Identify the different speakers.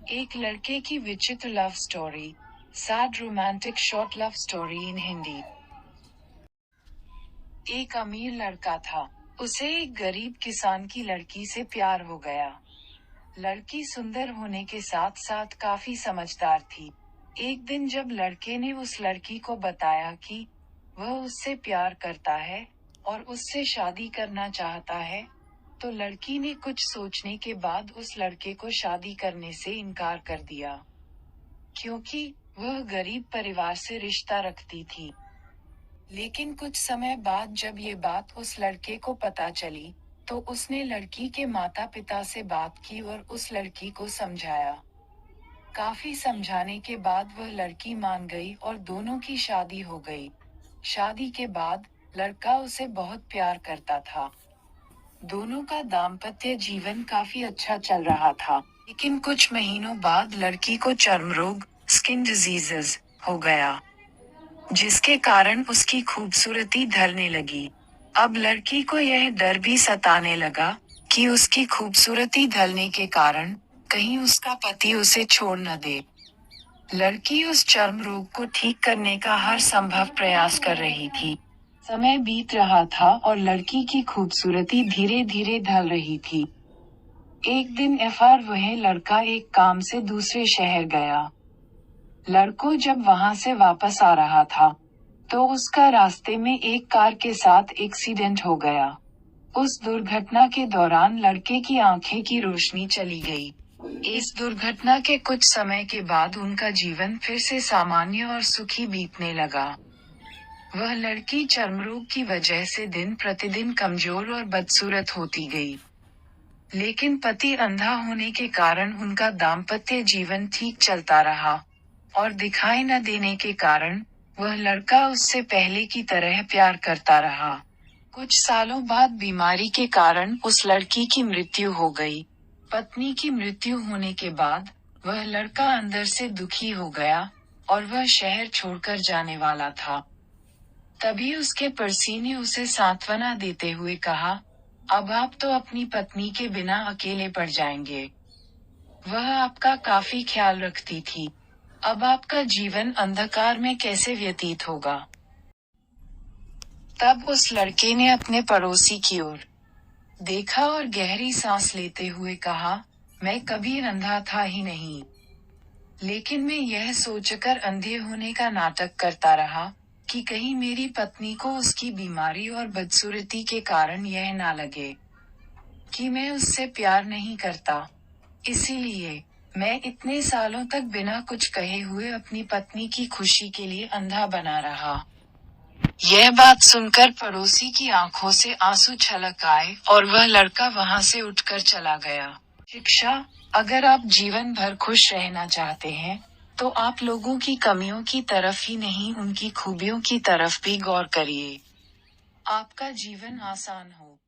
Speaker 1: एक लड़के की विचित्र love story. Sad romantic short love story in Hindi. एक अमीर लड़का था। उसे एक गरीब किसान की लड़की से प्यार हो गया। लड़की सुंदर होने के साथ साथ काफी समझदार थी। एक दिन जब लड़के ने उस लड़की को बताया कि वह उससे प्यार करता है और उससे शादी करना चाहता है, तो लड़की ने कुछ सोचने के बाद उस लड़के को शादी करने से इनकार कर दिया, क्योंकि वह गरीब परिवार से रिश्ता रखती थी। लेकिन कुछ समय बाद जब ये बात उस लड़के को पता चली, तो उसने लड़की के माता पिता से बात की और उस लड़की को समझाया। काफी समझाने के बाद वह लड़की मान गई और दोनों की शादी हो गई। शादी के बाद लड़का उसे बहुत प्यार करता था। दोनों का दाम्पत्य जीवन काफी अच्छा चल रहा था। लेकिन कुछ महीनों बाद लड़की को चर्म रोग, स्किन डिजीजेस, हो गया, जिसके कारण उसकी खूबसूरती ढलने लगी। अब लड़की को यह डर भी सताने लगा कि उसकी खूबसूरती ढलने के कारण कहीं उसका पति उसे छोड़ न दे। लड़की उस चर्म रोग को ठीक करने का हर संभव प्रयास कर रही थी। समय बीत रहा था और लड़की की खूबसूरती धीरे धीरे ढल रही थी। एक दिन वह लड़का एक काम से दूसरे शहर गया। लड़को जब वहां से वापस आ रहा था, तो उसका रास्ते में एक कार के साथ एक्सीडेंट हो गया। उस दुर्घटना के दौरान लड़के की आंखें की रोशनी चली गई। इस दुर्घटना के कुछ समय के बाद उनका जीवन फिर से सामान्य और सुखी बीतने लगा। वह लड़की चर्मरोग की वजह से दिन प्रतिदिन कमजोर और बदसूरत होती गई। लेकिन पति अंधा होने के कारण उनका दाम्पत्य जीवन ठीक चलता रहा, और दिखाई न देने के कारण वह लड़का उससे पहले की तरह प्यार करता रहा। कुछ सालों बाद बीमारी के कारण उस लड़की की मृत्यु हो गई। पत्नी की मृत्यु होने के बाद वह लड़का अंदर से दुखी हो गया और वह शहर छोड़कर जाने वाला था। तभी उसके पड़ोसी ने उसे सांत्वना देते हुए कहा, अब आप तो अपनी पत्नी के बिना अकेले पड़ जाएंगे। वह आपका काफी ख्याल रखती थी। अब आपका जीवन अंधकार में कैसे व्यतीत होगा? तब उस लड़के ने अपने पड़ोसी की ओर देखा और गहरी सांस लेते हुए कहा, मैं कभी अंधा था ही नहीं। लेकिन मैं यह सोचकर अंधे होने का नाटक करता रहा कि कहीं मेरी पत्नी को उसकी बीमारी और बदसूरती के कारण यह ना लगे कि मैं उससे प्यार नहीं करता। इसीलिए मैं इतने सालों तक बिना कुछ कहे हुए अपनी पत्नी की खुशी के लिए अंधा बना रहा। यह बात सुनकर पड़ोसी की आंखों से आंसू छलक आए और वह लड़का वहां से उठकर चला गया। शिक्षा: अगर आप जीवन भर खुश रहना चाहते हैं, तो आप लोगों की कमियों की तरफ ही नहीं उनकी खूबियों की तरफ भी गौर करिए। आपका जीवन आसान हो।